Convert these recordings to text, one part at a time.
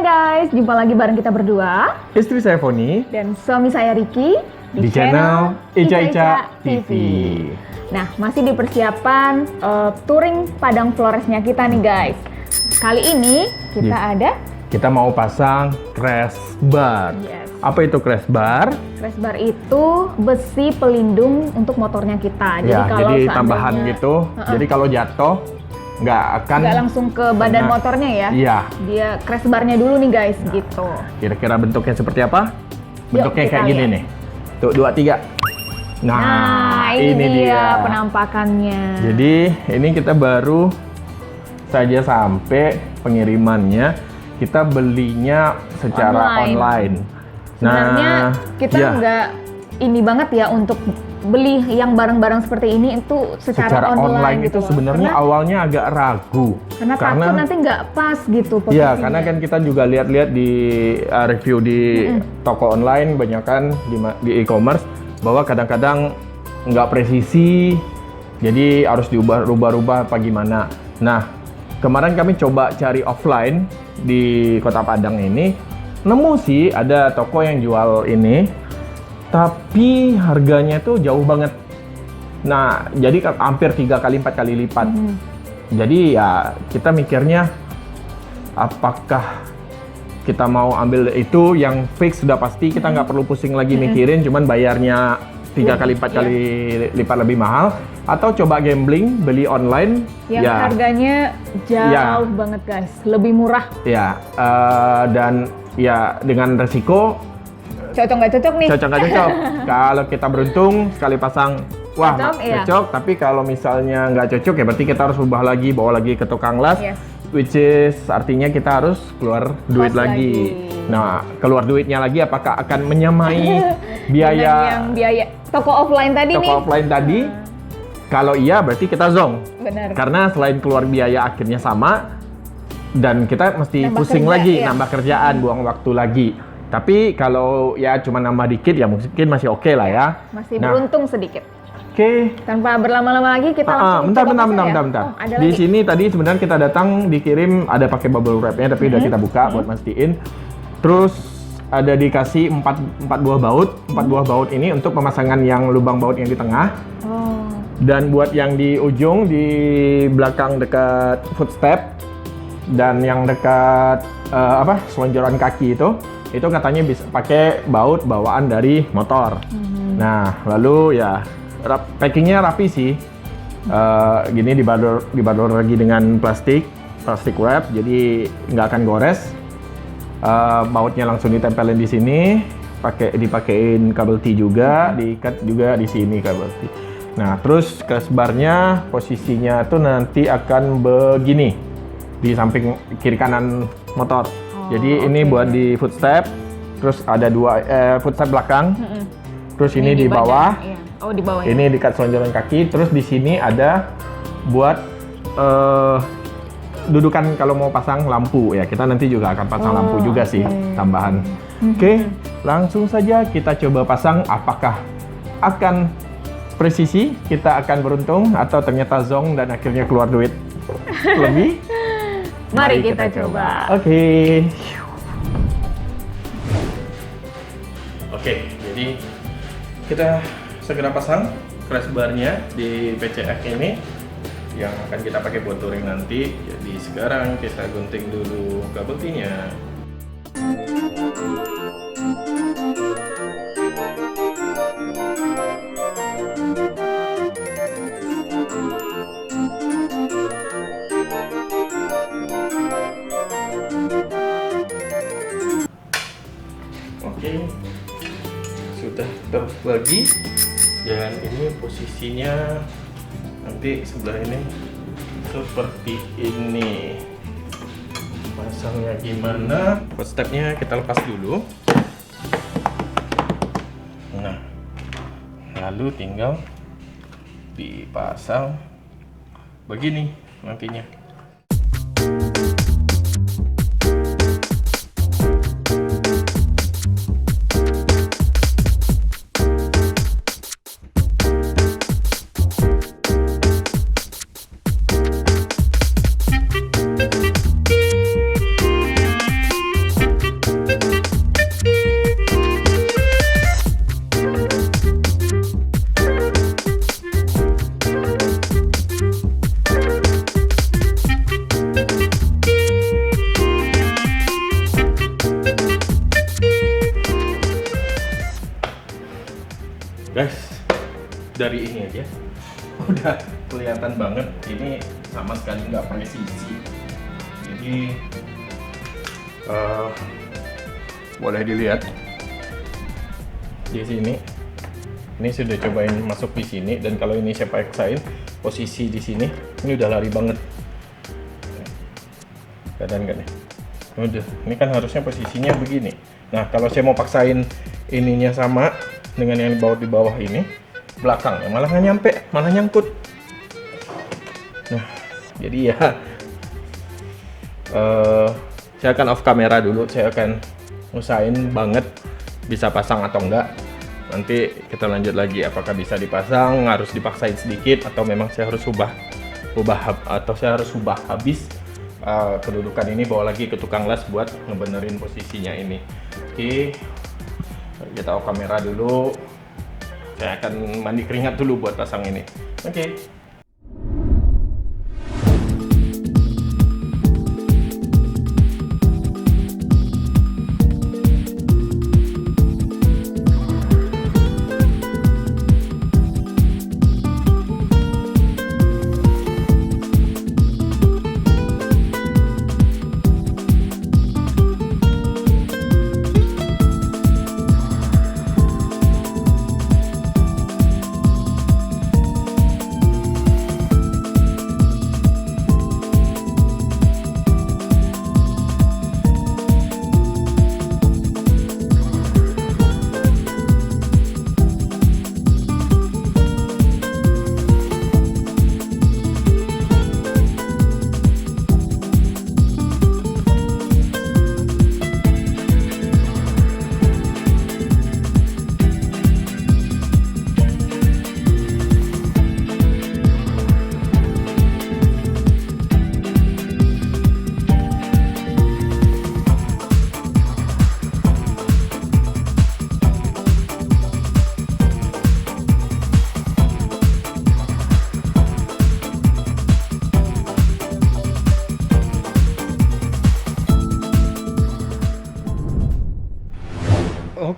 guys, jumpa lagi bareng kita berdua. Istri saya Foni Dan suami saya Ricky di channel Ica Ica TV. Nah, masih di persiapan touring Padang Floresnya kita nih guys. Kali ini kita mau pasang crash bar. Yes. Apa itu crash bar? Crash bar itu besi pelindung untuk motornya kita. Ya, jadi seandainya- tambahan gitu. Jadi kalau jatuh nggak langsung ke badan motornya ya. Iya. Dia crash barnya dulu nih guys, gitu. Kira-kira bentuknya seperti apa? Bentuknya kita kayak gini lihat. nih. Tuh, 2, 3. Nah, ini dia penampakannya. Jadi ini kita baru saja sampai pengirimannya. Kita belinya secara online. Sebenarnya kita nggak ini banget ya untuk beli yang barang-barang seperti ini itu secara online itu gitu. sebenarnya awalnya agak ragu. Karena takut nanti nggak pas gitu. Iya, karena kan kita juga lihat-lihat di review di toko online, banyakan di e-commerce, bahwa kadang-kadang nggak presisi, jadi harus diubah-rubah apa gimana. Nah, kemarin kami coba cari offline di Kota Padang ini, nemu sih ada toko yang jual ini, tapi harganya tuh jauh banget. Nah, jadi hampir 3 kali 4 kali lipat. Jadi ya kita mikirnya, apakah kita mau ambil itu yang fix sudah pasti, kita nggak perlu pusing lagi mikirin, cuman bayarnya 3 kali 4 kali lipat lebih mahal, atau coba gambling beli online yang harganya jauh banget guys, lebih murah. Ya, dan ya dengan resiko cocok nggak cocok nih? Cocok nggak cocok. Kalau kita beruntung sekali pasang, wah cocok. Tapi kalau misalnya nggak cocok ya berarti kita harus ubah lagi, bawa lagi ke tukang las. Yes. Which is artinya kita harus keluar duit lagi. Nah, keluar duitnya lagi apakah akan menyamai biaya toko offline tadi nih? Toko offline tadi. Kalau iya berarti kita zonk. Benar. Karena selain keluar biaya akhirnya sama, dan kita mesti pusing lagi, nambah kerjaan, buang waktu lagi. Tapi kalau ya cuma nambah dikit ya mungkin masih oke lah ya. Masih beruntung sedikit. Oke. Tanpa berlama-lama lagi kita langsung bentar. Di sini tadi sebenarnya kita datang dikirim ada pakai bubble wrap-nya, tapi udah kita buka buat mastiin. Terus ada dikasih 4 buah baut. 4 buah baut ini untuk pemasangan yang lubang baut yang di tengah. Dan buat yang di ujung di belakang dekat footstep dan yang dekat selonjoran kaki itu katanya bisa pakai baut bawaan dari motor. Nah, lalu ya packingnya rapi sih. Gini dibador lagi dengan plastik wrap, jadi nggak akan gores. Bautnya langsung ditempelin di sini, dipakein kabel T juga, diikat juga di sini kabel T. Nah, terus crash barnya posisinya tuh nanti akan begini di samping kiri kanan motor. Jadi ini buat di footstep, terus ada 2 footstep belakang, terus ini di bawah. Iya. Oh, di bawah. Ini dekat selonjoran kaki, terus di sini ada buat dudukan kalau mau pasang lampu ya. Kita nanti juga akan pasang lampu juga sih tambahan. Oke, langsung saja kita coba pasang. Apakah akan presisi, kita akan beruntung, atau ternyata zonk dan akhirnya keluar duit lebih? Mari kita coba. Oke, jadi kita segera pasang crash barnya di PCX ini yang akan kita pakai buat touring nanti. Jadi sekarang kita gunting dulu kabel T-nya. Oke, sudah terbagi, dan ini posisinya nanti sebelah ini seperti ini. Pasangnya gimana? Stepnya kita lepas dulu. Nah, lalu tinggal dipasang begini nantinya. Guys, dari ini aja udah kelihatan banget ini sama sekali nggak presisi. Jadi boleh dilihat di sini. Ini sudah cobain masuk di sini, dan kalau ini saya paksain posisi di sini, ini udah lari banget. Kelihatan kan ya? Udah, ini kan harusnya posisinya begini. Nah, kalau saya mau paksain ininya sama dengan yang di bawah ini, belakangnya malah nggak nyampe, malah nyangkut. Nah, jadi ya saya akan off kamera dulu, saya akan usahain banget bisa pasang atau enggak. Nanti kita lanjut lagi apakah bisa dipasang, harus dipaksain sedikit, atau memang saya harus ubah habis kedudukan ini, bawa lagi ke tukang las buat ngebenerin posisinya ini. Oke, kita off kamera dulu. Saya akan mandi keringat dulu buat pasang ini. Oke.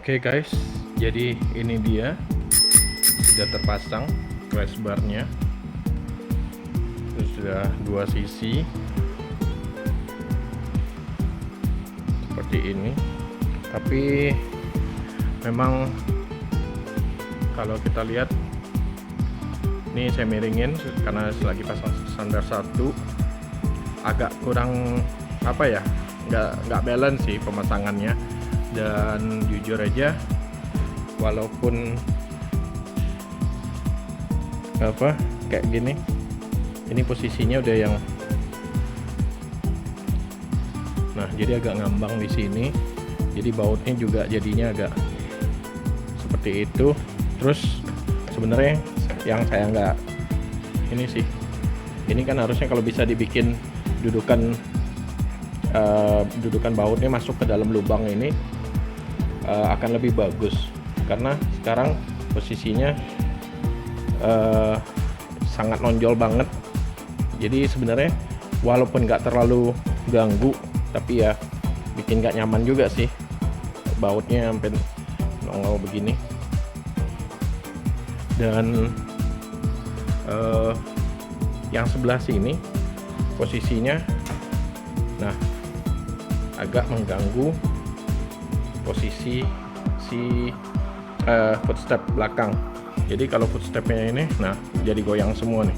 Oke guys, jadi ini dia sudah terpasang crash barnya, sudah dua sisi seperti ini. Tapi memang kalau kita lihat, ini saya miringin karena lagi pasang standar 1, agak kurang apa ya, nggak balance sih pemasangannya. Dan jujur aja, walaupun kayak gini, ini posisinya udah yang, nah jadi agak ngambang di sini, jadi bautnya juga jadinya agak seperti itu. Terus sebenarnya yang saya nggak ini sih, ini kan harusnya kalau bisa dibikin dudukan bautnya masuk ke dalam lubang ini, akan lebih bagus, karena sekarang posisinya sangat nonjol banget. Jadi sebenarnya walaupun nggak terlalu ganggu, tapi ya bikin nggak nyaman juga sih bautnya sampai nongol begini. Dan yang sebelah sini posisinya, nah agak mengganggu posisi si footstep belakang. Jadi kalau footstepnya ini, nah jadi goyang semua nih.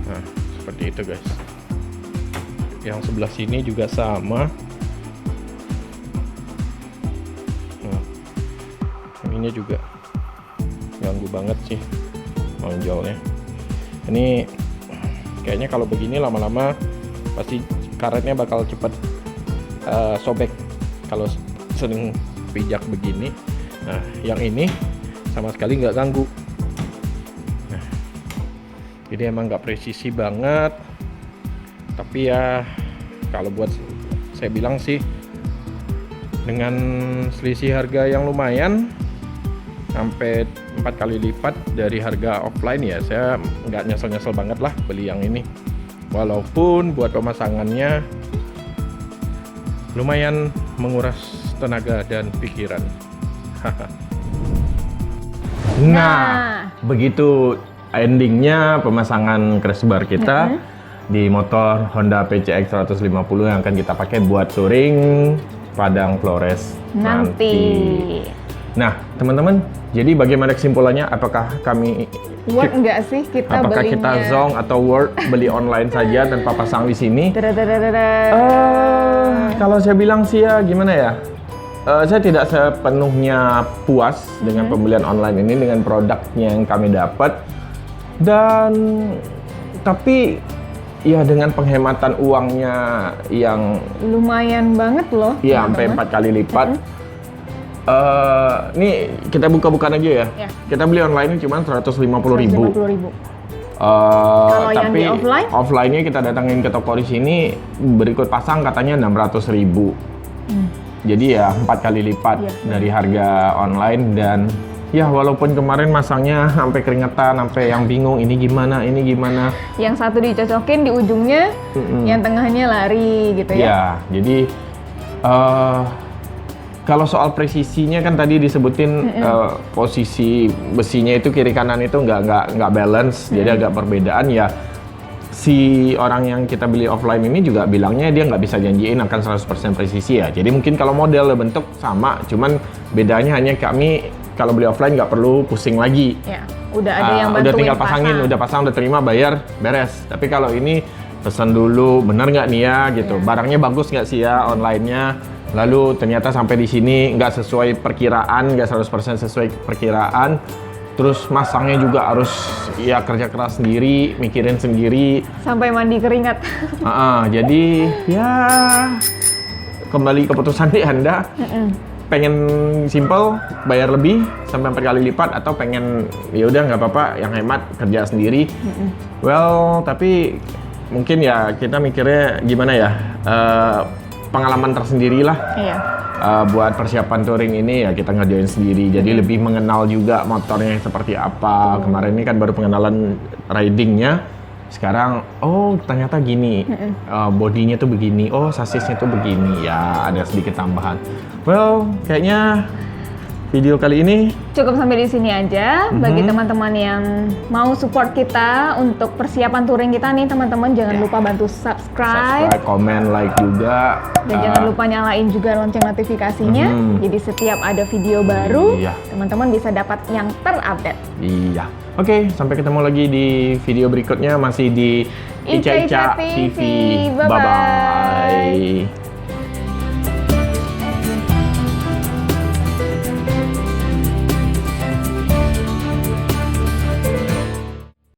Nah seperti itu guys. Yang sebelah sini juga sama. Nah, ininya juga ganggu banget sih nonjolnya. Ini kayaknya kalau begini lama-lama pasti karetnya bakal cepet sobek kalau sering pijak begini. Nah yang ini sama sekali nggak ganggu. Nah, jadi emang nggak presisi banget, tapi ya kalau buat saya bilang sih, dengan selisih harga yang lumayan sampai 4 kali lipat dari harga offline, ya saya nggak nyesel-nyesel banget lah beli yang ini. Walaupun buat pemasangannya lumayan menguras tenaga dan pikiran. Nah, begitu endingnya pemasangan crash bar kita di motor Honda PCX 150 yang akan kita pakai buat touring Padang Flores nanti. Nah, teman-teman, jadi bagaimana kesimpulannya? Apakah kami worth enggak sih kita apakah belinya? kita zong atau worth beli online saja tanpa pasang di sini? Kalau saya bilang sih ya gimana ya? Saya tidak sepenuhnya puas dengan pembelian online ini dengan produknya yang kami dapat, dan tapi ya dengan penghematan uangnya yang lumayan banget loh. Iya, sampai 4 kali lipat. Ini kita buka-bukaan aja ya. Kita beli online ini cuma 150.000. Kalau yang tapi di offline? Offline-nya kita datangin ke toko di sini berikut pasang katanya 600.000. Jadi ya 4 kali lipat dari harga online, dan ya walaupun kemarin masangnya sampai keringetan, sampai yang bingung ini gimana. Yang satu dicocokin di ujungnya, yang tengahnya lari gitu ya. Ya, jadi kalau soal presisinya kan tadi disebutin posisi besinya itu kiri kanan itu nggak balance, jadi agak perbedaan ya. Si orang yang kita beli offline ini juga bilangnya dia nggak bisa janjiin akan 100% presisi ya. Jadi mungkin kalau model bentuk sama, cuman bedanya hanya kami kalau beli offline nggak perlu pusing lagi. Ya, udah ada yang bantuin udah tinggal pasangin, udah pasang, udah terima, bayar, beres. Tapi kalau ini pesan dulu, bener nggak nih ya gitu. Barangnya bagus nggak sih ya online-nya. Lalu ternyata sampai di sini nggak sesuai perkiraan, nggak 100% sesuai perkiraan. Terus masangnya juga harus ya kerja keras sendiri, mikirin sendiri. Sampai mandi keringat. Jadi ya kembali keputusan di Anda. Pengen simple, bayar lebih sampai 4 kali lipat, atau pengen ya udah nggak apa-apa yang hemat kerja sendiri. Well, tapi mungkin ya kita mikirnya gimana ya, pengalaman tersendiri lah. Buat persiapan touring ini ya kita ngerjain sendiri, jadi lebih mengenal juga motornya seperti apa. Kemarin ini kan baru pengenalan ridingnya, sekarang oh ternyata gini, bodinya tuh begini, oh sasisnya tuh begini, ya ada sedikit tambahan. Well, kayaknya video kali ini cukup sampai di sini aja. Bagi teman-teman yang mau support kita untuk persiapan touring kita nih, teman-teman jangan lupa bantu subscribe, komen, like juga, dan jangan lupa nyalain juga lonceng notifikasinya. Jadi setiap ada video baru, teman-teman bisa dapat yang terupdate. Iya. Oke, sampai ketemu lagi di video berikutnya, masih di Ica Ica TV. Bye-bye.